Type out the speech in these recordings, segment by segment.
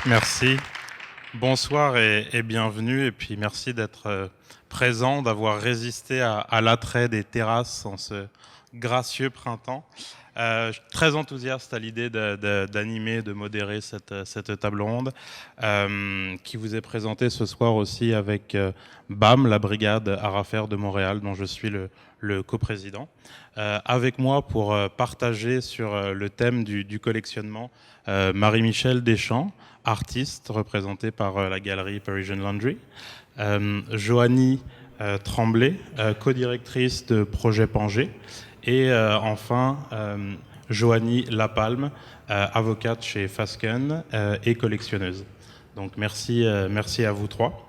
Merci. Bonsoir et bienvenue. Et puis merci d'être présent, d'avoir résisté à l'attrait des terrasses en ce gracieux printemps. Je suis très enthousiaste à l'idée d'animer, de modérer cette table ronde qui vous est présentée ce soir aussi avec BAM, la brigade art à faire de Montréal, dont je suis le coprésident. Avec moi pour partager sur le thème du collectionnement, Marie-Michel Deschamps, artiste représentée par la galerie Parisian Laundry, Joanie Tremblay, co-directrice de Projet Pangée, et enfin Joanie Lapalme, avocate chez Fasken et collectionneuse. Donc merci à vous trois.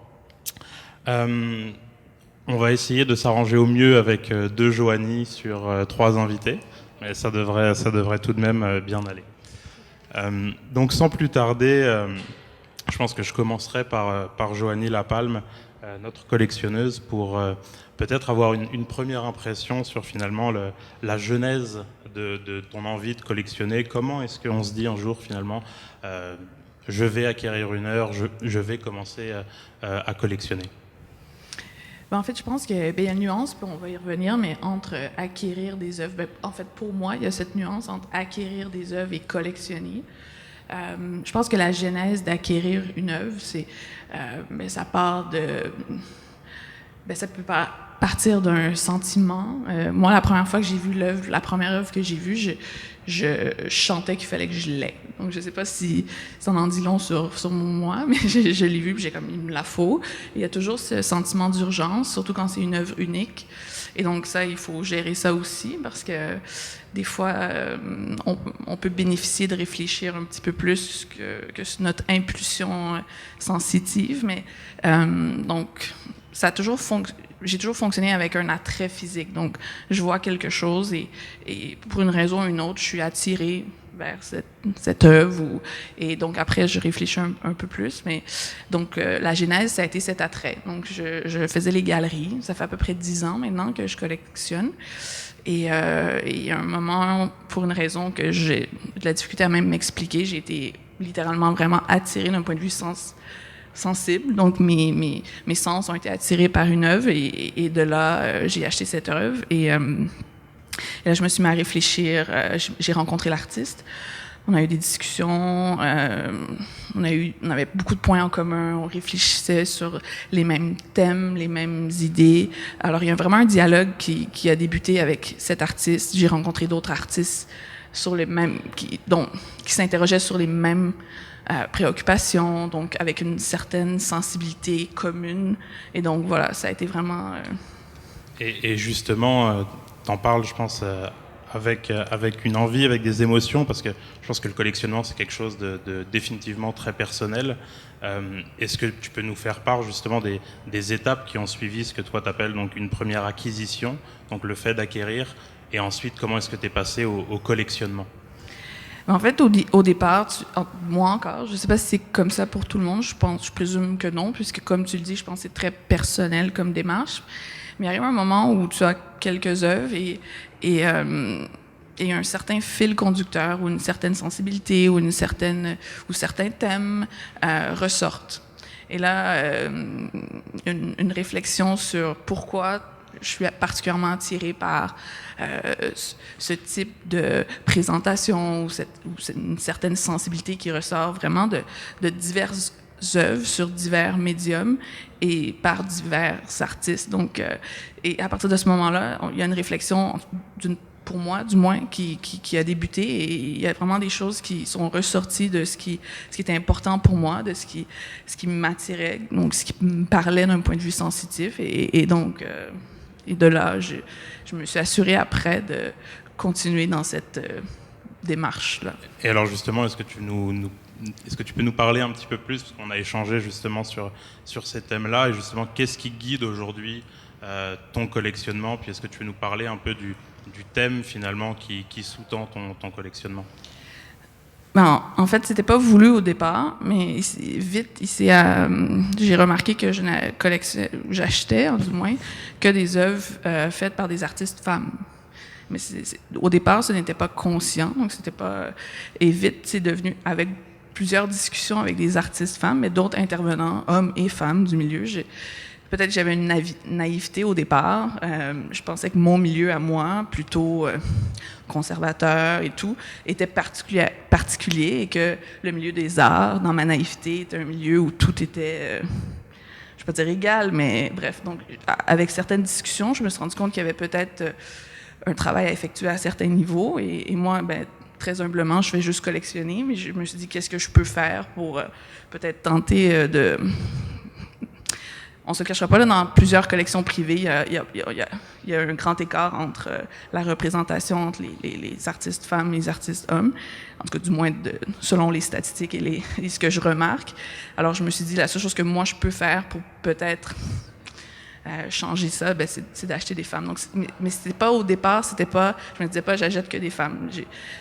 On va essayer de s'arranger au mieux avec deux Joanie sur trois invités, mais ça devrait tout de même bien aller. Donc sans plus tarder, je pense que je commencerai par Joanie Lapalme, notre collectionneuse, pour peut-être avoir une première impression sur finalement la genèse de ton envie de collectionner. Comment est-ce qu'on se dit un jour finalement je vais acquérir une œuvre, je vais commencer à collectionner? En fait, je pense qu'il y a une nuance, puis on va y revenir, mais entre acquérir des œuvres, en fait, pour moi, il y a cette nuance entre acquérir des œuvres et collectionner. Je pense que la genèse d'acquérir une œuvre, ça part de... ça peut partir d'un sentiment. Moi, la première fois que j'ai vu l'œuvre, la première œuvre que j'ai vue, je chantais qu'il fallait que je l'aie. Donc, je ne sais pas si ça en dit long sur moi, mais je l'ai vue, puis j'ai comme, il me la faut. Il y a toujours ce sentiment d'urgence, surtout quand c'est une œuvre unique. Et donc, ça, il faut gérer ça aussi, parce que des fois, on peut bénéficier de réfléchir un petit peu plus que sur notre impulsion sensitive. Mais, donc, ça a toujours j'ai toujours fonctionné avec un attrait physique. Donc, je vois quelque chose et pour une raison ou une autre, je suis attirée vers cette œuvre. Et donc, après, je réfléchis un peu plus. Mais donc, la genèse, ça a été cet attrait. Donc, je faisais les galeries. Ça fait à peu près 10 ans maintenant que je collectionne. Et il y a un moment, pour une raison que j'ai de la difficulté à même m'expliquer, j'ai été littéralement vraiment attirée d'un point de vue sensible. Donc, mes sens ont été attirés par une œuvre et de là, j'ai acheté cette œuvre. Et là, je me suis mis à réfléchir. J'ai rencontré l'artiste. On a eu des discussions. On avait beaucoup de points en commun. On réfléchissait sur les mêmes thèmes, les mêmes idées. Alors, il y a vraiment un dialogue qui a débuté avec cet artiste. J'ai rencontré d'autres artistes sur les mêmes, qui s'interrogeaient sur les mêmes préoccupations, donc avec une certaine sensibilité commune. Et donc, voilà, ça a été vraiment... Et justement, t'en parles, je pense, avec une envie, avec des émotions, parce que je pense que le collectionnement, c'est quelque chose de définitivement très personnel. Est-ce que tu peux nous faire part, justement, des étapes qui ont suivi ce que toi t'appelles donc une première acquisition, donc le fait d'acquérir, et ensuite, comment est-ce que tu es passé au collectionnement? En fait, au départ, moi encore, je ne sais pas si c'est comme ça pour tout le monde, je présume que non, puisque comme tu le dis, je pense que c'est très personnel comme démarche. Mais il arrive un moment où tu as quelques œuvres et un certain fil conducteur ou une certaine sensibilité ou certains thèmes ressortent. Et là, une réflexion sur pourquoi je suis particulièrement attirée par ce type de présentation ou une certaine sensibilité qui ressort vraiment de diverses œuvres sur divers médiums et par divers artistes. Donc, et à partir de ce moment-là, il y a une réflexion pour moi, du moins, qui a débuté, et il y a vraiment des choses qui sont ressorties de ce qui était important pour moi, de ce qui m'attirait, donc ce qui me parlait d'un point de vue sensitif, et donc, et de là, je me suis assurée après de continuer dans cette démarche-là. Et alors justement, est-ce que tu peux nous parler un petit peu plus, parce qu'on a échangé justement sur ces thèmes-là, et justement, qu'est-ce qui guide aujourd'hui ton collectionnement, puis est-ce que tu peux nous parler un peu du thème finalement qui sous-tend ton collectionnement? En fait, c'était pas voulu au départ, mais vite, j'ai remarqué que j'achetais, du moins, que des œuvres faites par des artistes femmes. Mais au départ, ce n'était pas conscient, donc c'était pas... Et vite, c'est devenu, avec plusieurs discussions avec des artistes femmes, mais d'autres intervenants, hommes et femmes du milieu. Peut-être que j'avais une naïveté au départ. Je pensais que mon milieu à moi, plutôt conservateur et tout, était particulier et que le milieu des arts, dans ma naïveté, était un milieu où tout était, je ne vais pas dire égal, mais bref. Donc, avec certaines discussions, je me suis rendu compte qu'il y avait peut-être un travail à effectuer à certains niveaux. Et moi, ben, très humblement, je fais juste collectionner, mais je me suis dit, qu'est-ce que je peux faire pour peut-être tenter de... On ne se cachera pas, là, dans plusieurs collections privées, il y a un grand écart entre la représentation entre les artistes femmes et les artistes hommes, en tout cas du moins selon les statistiques et ce que je remarque. Alors je me suis dit, la seule chose que moi je peux faire pour peut-être changer ça, ben, c'est d'acheter des femmes. Donc, mais c'était pas au départ, je me disais pas j'achète que des femmes.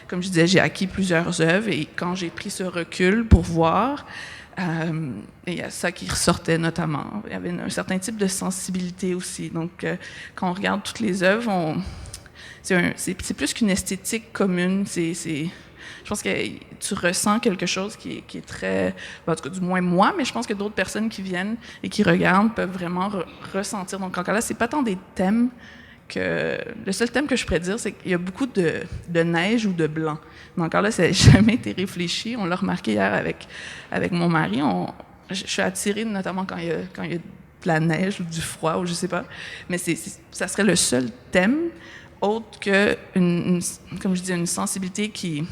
Comme je disais, j'ai acquis plusieurs œuvres et quand j'ai pris ce recul pour voir, et il y a ça qui ressortait notamment. Il y avait un certain type de sensibilité aussi. Donc, quand on regarde toutes les œuvres, c'est plus qu'une esthétique commune. Je pense que tu ressens quelque chose qui est très... En tout cas, du moins moi, mais je pense que d'autres personnes qui viennent et qui regardent peuvent vraiment ressentir. Donc, encore là, c'est pas tant des thèmes que... Le seul thème que je pourrais dire, c'est qu'il y a beaucoup de neige ou de blanc. Mais encore là, ça n'a jamais été réfléchi. On l'a remarqué hier avec mon mari. Je suis attirée notamment quand il y a de la neige ou du froid ou je sais pas. Mais ça serait le seul thème autre que, comme je dis, une sensibilité qui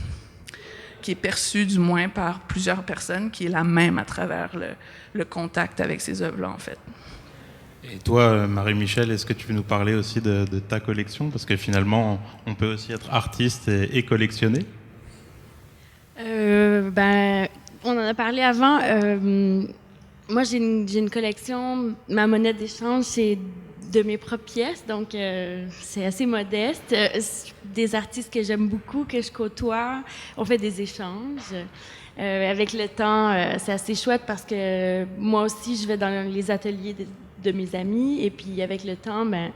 est perçue du moins par plusieurs personnes, qui est la même à travers le contact avec ces œuvres-là, en fait. Et toi, Marie-Michel, est-ce que tu veux nous parler aussi de ta collection? Parce que finalement, on peut aussi être artiste et collectionner. Ben, on en a parlé avant. Moi, j'ai une collection. Ma monnaie d'échange, c'est de mes propres pièces, donc c'est assez modeste. Des artistes que j'aime beaucoup, que je côtoie, on fait des échanges. Avec le temps, c'est assez chouette parce que moi aussi, je vais dans les ateliers de mes amis, et puis avec le temps, ben,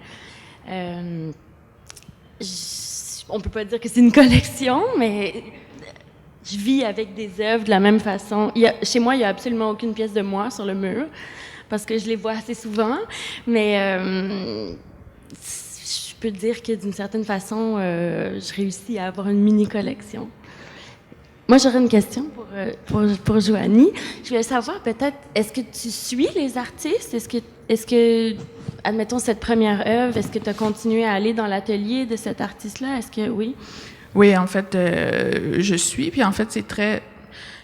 on peut pas dire que c'est une collection, mais je vis avec des œuvres de la même façon. Chez moi, il n'y a absolument aucune pièce de moi sur le mur, parce que je les vois assez souvent, mais je peux dire que d'une certaine façon, je réussis à avoir une mini-collection. Moi, j'aurais une question pour Joanie. Je voulais savoir peut-être, est-ce que tu suis les artistes? Est-ce que, admettons, cette première œuvre, est-ce que tu as continué à aller dans l'atelier de cet artiste-là? Est-ce que oui? Oui, en fait, je suis. Puis en fait,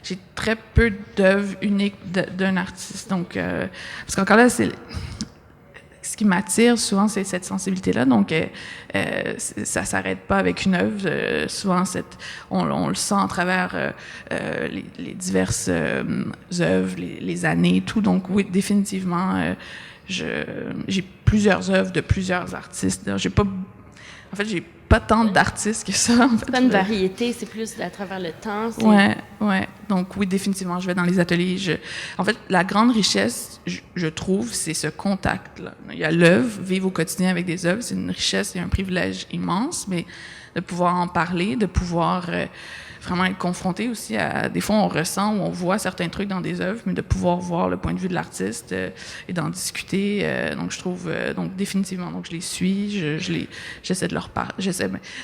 j'ai très peu d'œuvres uniques d'un artiste. Donc, parce qu'encore là, ce qui m'attire souvent, c'est cette sensibilité-là. Donc, ça s'arrête pas avec une œuvre. Souvent, on le sent à travers les diverses œuvres, les années, et tout. Donc, oui, définitivement, j'ai plusieurs œuvres de plusieurs artistes. J'ai pas tant d'artistes que ça. En fait. C'est pas une variété, c'est plus à travers le temps. Ouais. Donc oui, définitivement, je vais dans les ateliers. En fait, la grande richesse, je trouve, c'est ce contact-là. Il y a l'œuvre, vivre au quotidien avec des œuvres, c'est une richesse et un privilège immense, mais de pouvoir en parler, de pouvoir vraiment être confronté aussi à... Des fois, on ressent ou on voit certains trucs dans des œuvres, mais de pouvoir voir le point de vue de l'artiste et d'en discuter. Donc, je trouve... donc, définitivement, donc je les suis, j'essaie de leur parler.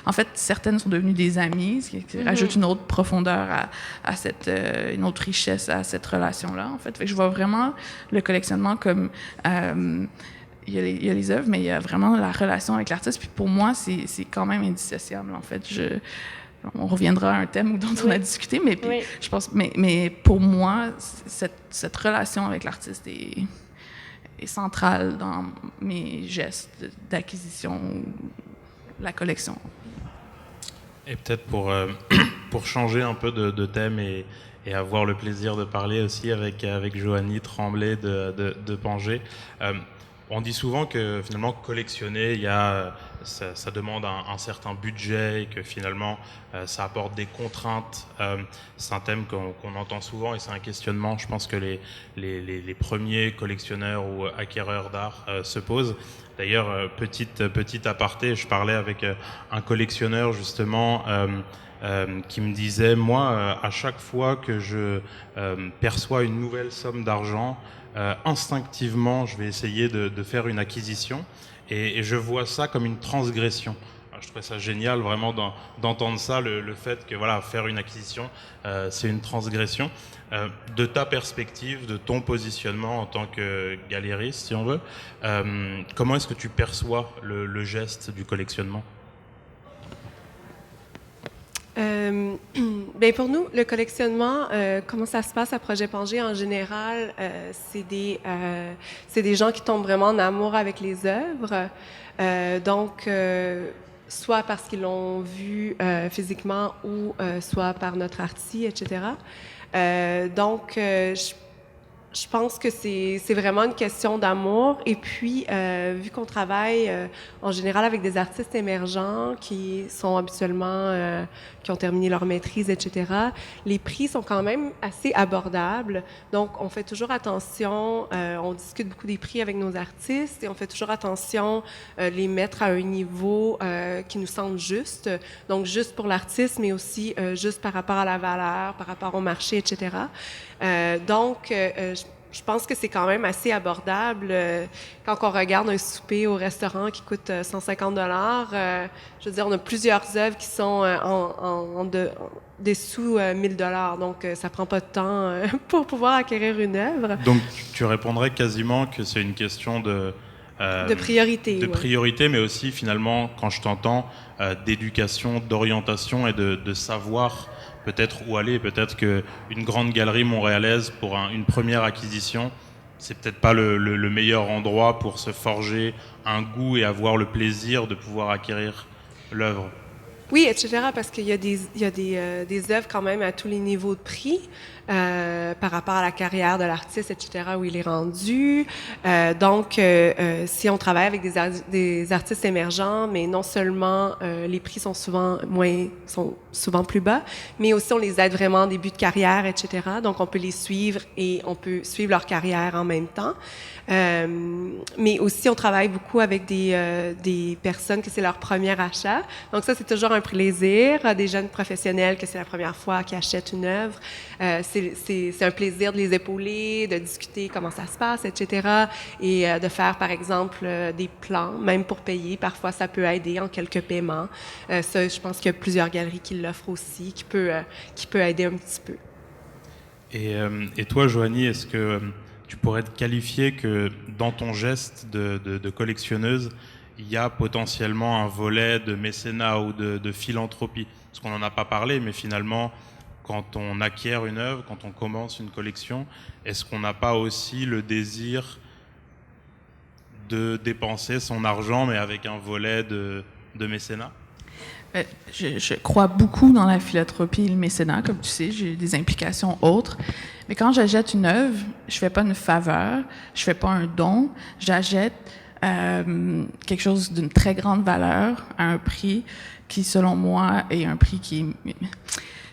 En fait, certaines sont devenues des amies, ce qui rajoute une autre profondeur à cette... une autre richesse à cette relation-là, en fait. Fait que je vois vraiment le collectionnement comme... il y a les œuvres, mais il y a vraiment la relation avec l'artiste. Puis pour moi, c'est quand même indissociable, en fait. On reviendra à un thème dont on a discuté, mais puis, je pense, mais pour moi, cette relation avec l'artiste est centrale dans mes gestes d'acquisition, la collection. Et peut-être pour changer un peu de thème et avoir le plaisir de parler aussi avec Joanie Tremblay de Pangée. On dit souvent que finalement collectionner, ça demande un certain budget et que finalement ça apporte des contraintes. C'est un thème qu'on entend souvent et c'est un questionnement, je pense que les premiers collectionneurs ou acquéreurs d'art se posent. D'ailleurs, petite aparté, je parlais avec un collectionneur justement qui me disait, moi, à chaque fois que je perçois une nouvelle somme d'argent, instinctivement, je vais essayer de faire une acquisition et je vois ça comme une transgression. Alors, je trouvais ça génial vraiment d'entendre ça, le fait que voilà, faire une acquisition, c'est une transgression. De ta perspective, de ton positionnement en tant que galériste, si on veut, comment est-ce que tu perçois le geste du collectionnement? Ben pour nous, le collectionnement, comment ça se passe à Projet Pangée en général, c'est des gens qui tombent vraiment en amour avec les œuvres. Donc, soit parce qu'ils l'ont vu physiquement ou soit par notre artie, etc. Donc, je pense que c'est vraiment une question d'amour. Et puis, vu qu'on travaille en général avec des artistes émergents qui sont habituellement, qui ont terminé leur maîtrise, etc., les prix sont quand même assez abordables. Donc, on fait toujours attention, on discute beaucoup des prix avec nos artistes et on fait toujours attention les mettre à un niveau qui nous semble juste. Donc, juste pour l'artiste, mais aussi juste par rapport à la valeur, par rapport au marché, etc. Donc, je pense que c'est quand même assez abordable. Quand on regarde un souper au restaurant qui coûte 150 $, je veux dire, on a plusieurs œuvres qui sont en dessous 1000 $. Donc, ça prend pas de temps pour pouvoir acquérir une œuvre. Donc, tu répondrais quasiment que c'est une question de priorité. De ouais. priorité, mais aussi finalement, quand je t'entends, d'éducation, d'orientation et de savoir peut-être où aller. Peut-être qu'une grande galerie montréalaise pour une première acquisition, c'est peut-être pas le meilleur endroit pour se forger un goût et avoir le plaisir de pouvoir acquérir l'œuvre. Oui, etc., parce qu'il y a des œuvres quand même à tous les niveaux de prix par rapport à la carrière de l'artiste, etc., où il est rendu. Donc, si on travaille avec des artistes émergents, mais non seulement les prix sont souvent plus bas, mais aussi on les aide vraiment en début de carrière, etc. Donc, on peut les suivre et on peut suivre leur carrière en même temps. Mais aussi, on travaille beaucoup avec des personnes que c'est leur premier achat. Donc ça, c'est toujours un plaisir. Des jeunes professionnels que c'est la première fois qu'ils achètent une œuvre. C'est un plaisir de les épauler, de discuter comment ça se passe, etc. Et de faire, par exemple, des plans, même pour payer. Parfois, ça peut aider en quelques paiements. Ça, je pense qu'il y a plusieurs galeries qui l'offrent aussi, qui peut aider un petit peu. Et toi, Joanie, est-ce que tu pourrais te qualifier que dans ton geste de collectionneuse, il y a potentiellement un volet de mécénat ou de philanthropie? Parce qu'on n'en a pas parlé, mais finalement, quand on acquiert une œuvre, quand on commence une collection, est-ce qu'on n'a pas aussi le désir de dépenser son argent, mais avec un volet de mécénat? Je crois beaucoup dans la philanthropie et le mécénat, comme tu sais, j'ai des implications autres. Mais quand j'achète une œuvre, je fais pas une faveur, je fais pas un don, j'achète quelque chose d'une très grande valeur à un prix qui, selon moi, est un prix qui...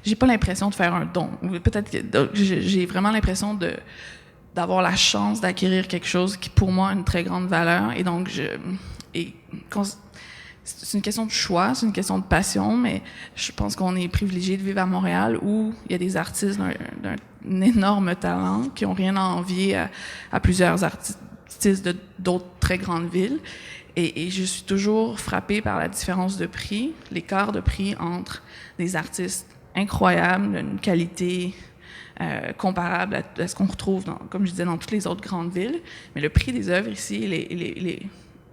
J'ai pas l'impression de faire un don. Peut-être que j'ai vraiment l'impression d'avoir la chance d'acquérir quelque chose qui, pour moi, a une très grande valeur. Et donc, c'est une question de choix, c'est une question de passion, mais je pense qu'on est privilégié de vivre à Montréal où il y a des artistes d'un énorme talent qui n'ont rien à envier à plusieurs artistes d'autres très grandes villes. Et je suis toujours frappée par la différence de prix, l'écart de prix entre des artistes incroyables, d'une qualité comparable à ce qu'on retrouve, comme je disais, dans toutes les autres grandes villes. Mais le prix des œuvres ici, il est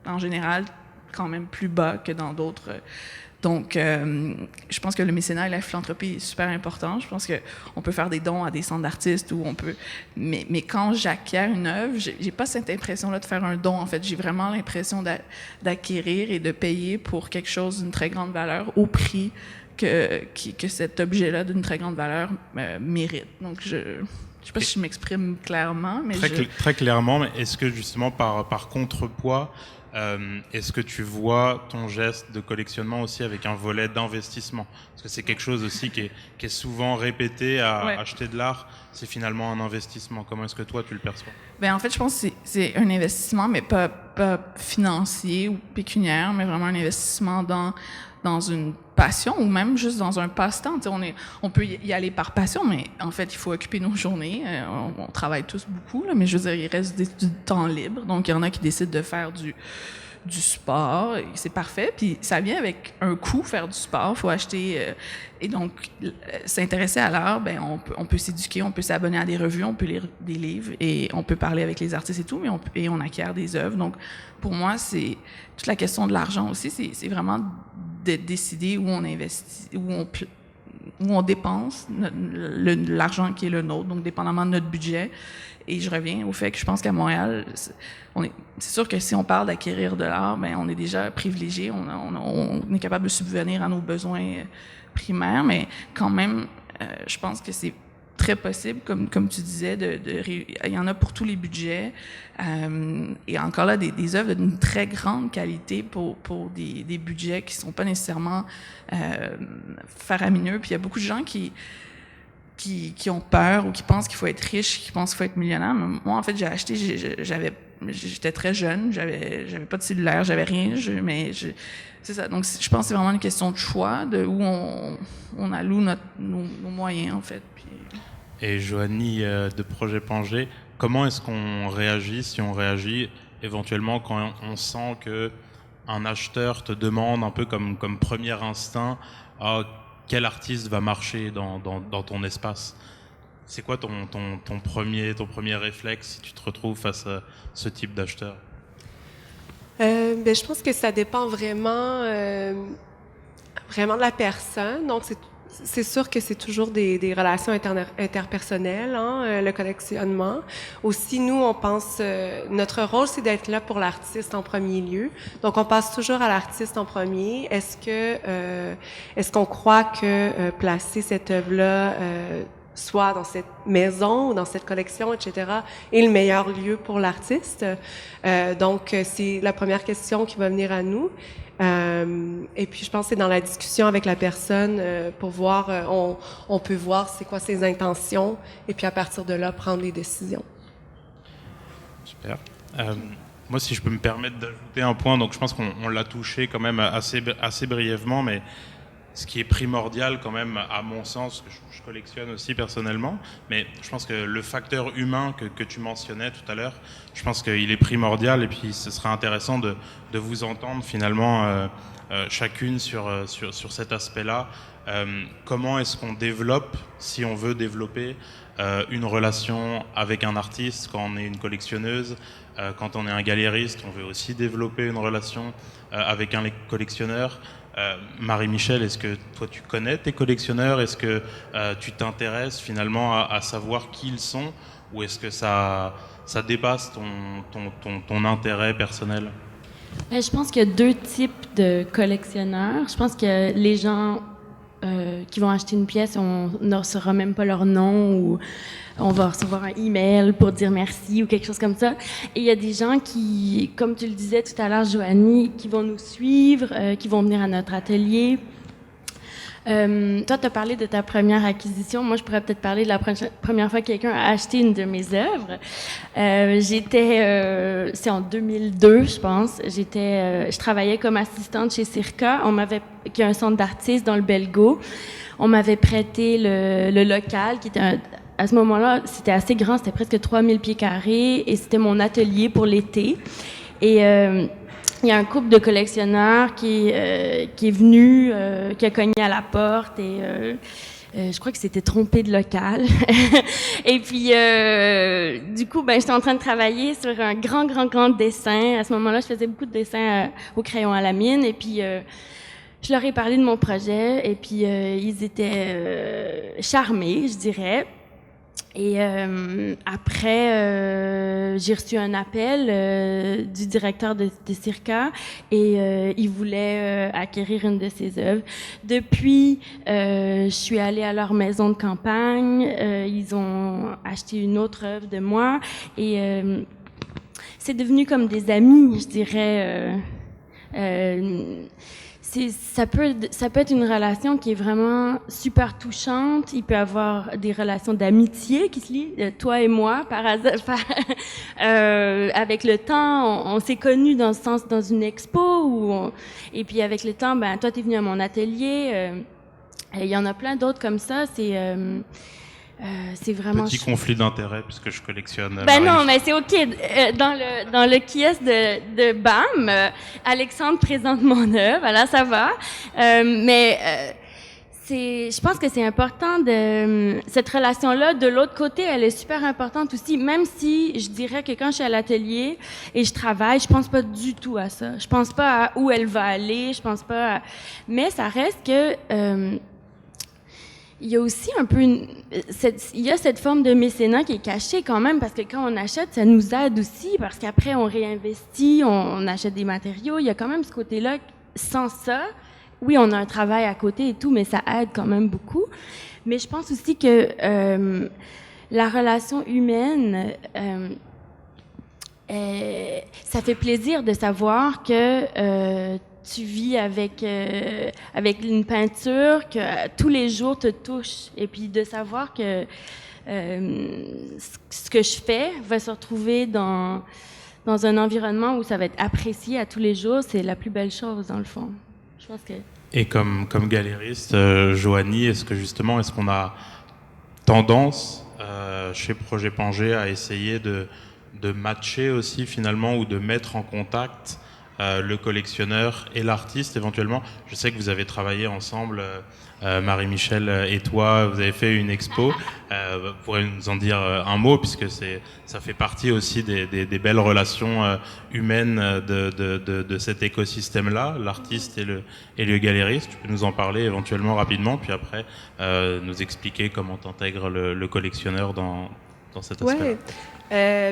en général quand même plus bas que dans d'autres. Donc, je pense que le mécénat et la philanthropie est super important. Je pense qu'on peut faire des dons à des centres d'artistes où on peut... Mais quand j'acquiers une œuvre, j'ai pas cette impression-là de faire un don. En fait, j'ai vraiment l'impression d'acquérir et de payer pour quelque chose d'une très grande valeur au prix que cet objet-là d'une très grande valeur mérite. Donc, Je sais pas si je m'exprime clairement, mais Très clairement, mais est-ce que justement par contrepoids, est-ce que tu vois ton geste de collectionnement aussi avec un volet d'investissement? Parce que c'est quelque chose aussi qui est souvent répété acheter de l'art, c'est finalement un investissement. Comment est-ce que toi tu le perçois? Ben, en fait, je pense que c'est un investissement, mais pas financier ou pécuniaire, mais vraiment un investissement dans une passion ou même juste dans un passe-temps. On peut y aller par passion, mais en fait, il faut occuper nos journées. On travaille tous beaucoup, là, mais je veux dire, il reste du temps libre. Donc, il y en a qui décident de faire du sport, et c'est parfait. Puis ça vient avec un coût, faire du sport. Il faut acheter... et donc, s'intéresser à l'art, ben on peut s'éduquer, on peut s'abonner à des revues, on peut lire des livres, et on peut parler avec les artistes et tout, mais on acquiert des œuvres. Donc, pour moi, c'est toute la question de l'argent aussi. C'est vraiment de décider où on investit, où on dépense l'argent qui est le nôtre, donc dépendamment de notre budget. Et je reviens au fait que je pense qu'à Montréal, c'est sûr que si on parle d'acquérir de l'art, ben on est déjà privilégié, on est capable de subvenir à nos besoins primaires, mais quand même, je pense que c'est très possible, comme tu disais, il y en a pour tous les budgets, et encore là, des œuvres d'une très grande qualité pour des budgets qui sont pas nécessairement faramineux. Puis il y a beaucoup de gens qui ont peur ou qui pensent qu'il faut être riche, qui pensent qu'il faut être millionnaire. Mais moi, en fait, j'ai acheté, j'étais très jeune, j'avais pas de cellulaire, j'avais rien, c'est ça. Donc, je pense que c'est vraiment une question de choix, de où on alloue nos moyens, en fait. Puis... Et Joanie de Projet Pangé, comment est-ce qu'on réagit, si on réagit éventuellement quand on sent que un acheteur te demande un peu comme premier instinct quel artiste va marcher dans ton espace? C'est quoi ton premier réflexe si tu te retrouves face à ce type d'acheteur? Je pense que ça dépend vraiment de la personne. Donc, c'est sûr que c'est toujours des relations interpersonnelles, le collectionnement. Aussi, nous, on pense, notre rôle, c'est d'être là pour l'artiste en premier lieu. Donc, on passe toujours à l'artiste en premier. Est-ce qu'on croit que placer cette œuvre-là, soit dans cette maison ou dans cette collection, etc., est le meilleur lieu pour l'artiste? Donc, c'est la première question qui va venir à nous. Et puis, je pense que c'est dans la discussion avec la personne pour voir, on peut voir c'est quoi ses intentions et puis à partir de là, prendre les décisions. Super. Moi, si je peux me permettre d'ajouter un point, donc je pense qu'on l'a touché quand même assez brièvement, mais ce qui est primordial quand même, à mon sens, que je collectionne aussi personnellement, mais je pense que le facteur humain que tu mentionnais tout à l'heure, je pense qu'il est primordial, et puis ce sera intéressant de vous entendre finalement chacune sur cet aspect-là. Comment est-ce qu'on développe, si on veut développer une relation avec un artiste quand on est une collectionneuse, quand on est un galériste, on veut aussi développer une relation avec un collectionneur. Marie-Michel, est-ce que toi tu connais tes collectionneurs? Est-ce que tu t'intéresses finalement à savoir qui ils sont, ou est-ce que ça dépasse ton intérêt personnel? Je pense qu'il y a deux types de collectionneurs. Je pense que les gens qui vont acheter une pièce, on ne recevra même pas leur nom, ou on va recevoir un email pour dire merci ou quelque chose comme ça. Et il y a des gens qui, comme tu le disais tout à l'heure, Joanie, qui vont nous suivre, qui vont venir à notre atelier. Toi, tu as parlé de ta première acquisition. Moi, je pourrais peut-être parler de la première fois que quelqu'un a acheté une de mes œuvres. C'est en 2002, je pense. Je travaillais comme assistante chez Circa, qui est un centre d'artistes dans le Belgo. On m'avait prêté le local, qui était à ce moment-là, c'était assez grand, c'était presque 3000 pieds carrés, et c'était mon atelier pour l'été. Et il y a un couple de collectionneurs qui est venu, qui a cogné à la porte, et je crois que c'était trompé de local. Et puis, du coup, j'étais en train de travailler sur un grand dessin. À ce moment-là, je faisais beaucoup de dessins au crayon à la mine, et puis je leur ai parlé de mon projet, et puis ils étaient charmés, je dirais. Et après, j'ai reçu un appel du directeur de Circa et il voulait acquérir une de ses œuvres. Depuis, je suis allée à leur maison de campagne. Ils ont acheté une autre œuvre de moi et c'est devenu comme des amis, je dirais. Ça peut être une relation qui est vraiment super touchante. Il peut y avoir des relations d'amitié qui se lient, toi et moi, par hasard. Avec le temps, on s'est connus dans une expo et puis avec le temps, ben toi t'es venu à mon atelier. Il y en a plein d'autres comme ça. C'est vraiment petit conflit d'intérêt puisque je collectionne. Ben non, mais c'est ok. Dans le kiosque de BAM, Alexandre présente mon œuvre, alors ça va. Je pense que c'est important cette relation-là. De l'autre côté, elle est super importante aussi. Même si je dirais que quand je suis à l'atelier et je travaille, je pense pas du tout à ça. Je pense pas à où elle va aller. Je pense pas. Mais ça reste que il y a aussi un peu il y a cette forme de mécénat qui est cachée quand même, parce que quand on achète, ça nous aide aussi, parce qu'après on réinvestit, on achète des matériaux. Il y a quand même ce côté-là. Sans ça, oui, on a un travail à côté et tout, mais ça aide quand même beaucoup. Mais je pense aussi que la relation humaine, ça fait plaisir de savoir que tu vis avec une peinture que tous les jours te touche, et puis de savoir que ce que je fais va se retrouver dans un environnement où ça va être apprécié à tous les jours, c'est la plus belle chose dans le fond. Je pense que... Et comme galériste, Joanie, est-ce qu'on a tendance chez Projet Pangée à essayer de matcher aussi finalement, ou de mettre en contact le collectionneur et l'artiste éventuellement? Je sais que vous avez travaillé ensemble, Marie-Michel et toi, vous avez fait une expo. Vous pourrez nous en dire un mot, puisque ça fait partie aussi des belles relations humaines de cet écosystème-là, l'artiste et le galériste. Tu peux nous en parler éventuellement rapidement, puis après nous expliquer comment t'intègres le collectionneur dans cet aspect. Ouais.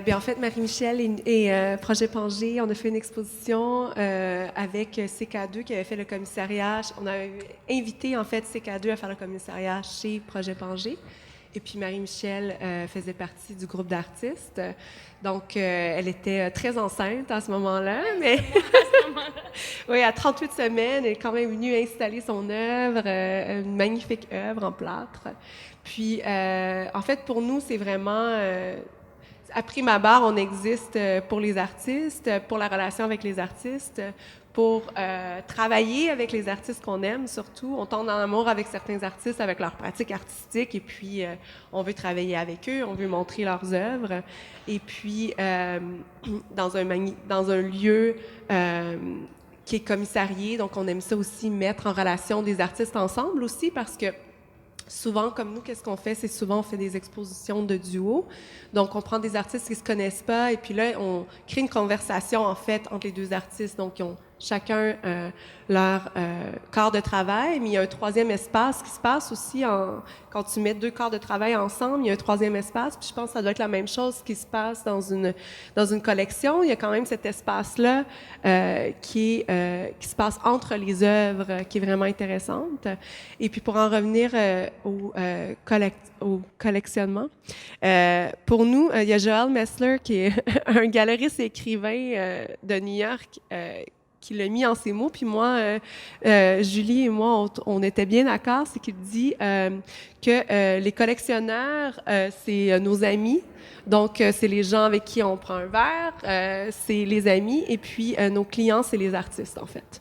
Bien, en fait, Marie-Michel et Projet Pangée, on a fait une exposition avec CK2 qui avait fait le commissariat. On a invité, en fait, CK2 à faire le commissariat chez Projet Pangée. Et puis, Marie-Michel faisait partie du groupe d'artistes. Donc, elle était très enceinte à ce moment-là. Mais oui, à 38 semaines, elle est quand même venue installer son œuvre, une magnifique œuvre en plâtre. Puis, en fait, pour nous, c'est vraiment... à prime abord, on existe pour les artistes, pour la relation avec les artistes, pour travailler avec les artistes qu'on aime surtout. On tombe en amour avec certains artistes, avec leurs pratiques artistiques, et puis on veut travailler avec eux, on veut montrer leurs œuvres. Et puis, dans un lieu qui est commissarié, donc on aime ça aussi, mettre en relation des artistes ensemble aussi, parce que souvent, comme nous, qu'est-ce qu'on fait? C'est souvent, on fait des expositions de duo. Donc, on prend des artistes qui ne se connaissent pas et puis là, on crée une conversation, en fait, entre les deux artistes. Donc, ils ont chacun leur corps de travail, mais il y a un troisième espace qui se passe aussi quand tu mets deux corps de travail ensemble, il y a un troisième espace. Puis je pense que ça doit être la même chose qui se passe dans une collection. Il y a quand même cet espace-là qui se passe entre les œuvres, qui est vraiment intéressante. Et puis pour en revenir au collectionnement, pour nous, il y a Joel Messler qui est un galeriste et écrivain de New York qui l'a mis en ces mots. Puis moi, Julie et moi, on était bien d'accord, c'est qu'il dit que les collectionneurs, c'est nos amis. Donc, c'est les gens avec qui on prend un verre, c'est les amis, et puis nos clients, c'est les artistes, en fait.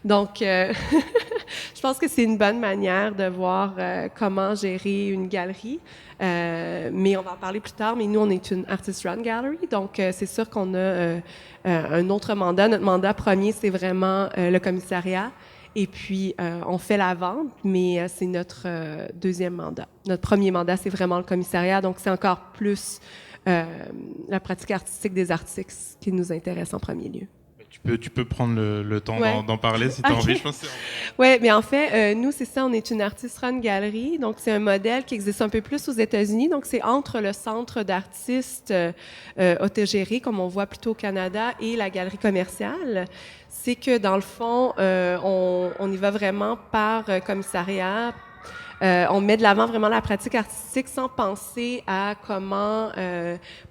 Donc, je pense que c'est une bonne manière de voir comment gérer une galerie. Mais on va en parler plus tard, mais nous, on est une Artist Run Gallery, donc c'est sûr qu'on a un autre mandat. Notre mandat premier, c'est vraiment le commissariat, et puis on fait la vente, mais c'est notre deuxième mandat. Notre premier mandat, c'est vraiment le commissariat, donc c'est encore plus la pratique artistique des artistes qui nous intéresse en premier lieu. Tu peux prendre le temps Ouais. d'en parler si tu as envie. Je pense que Oui, mais en fait, nous, c'est ça, on est une artist-run galerie. Donc, c'est un modèle qui existe un peu plus aux États-Unis. Donc, c'est entre le centre d'artistes autogéré, comme on voit plutôt au Canada, et la galerie commerciale. C'est que, dans le fond, on y va vraiment par commissariat. On met de l'avant vraiment la pratique artistique sans penser à comment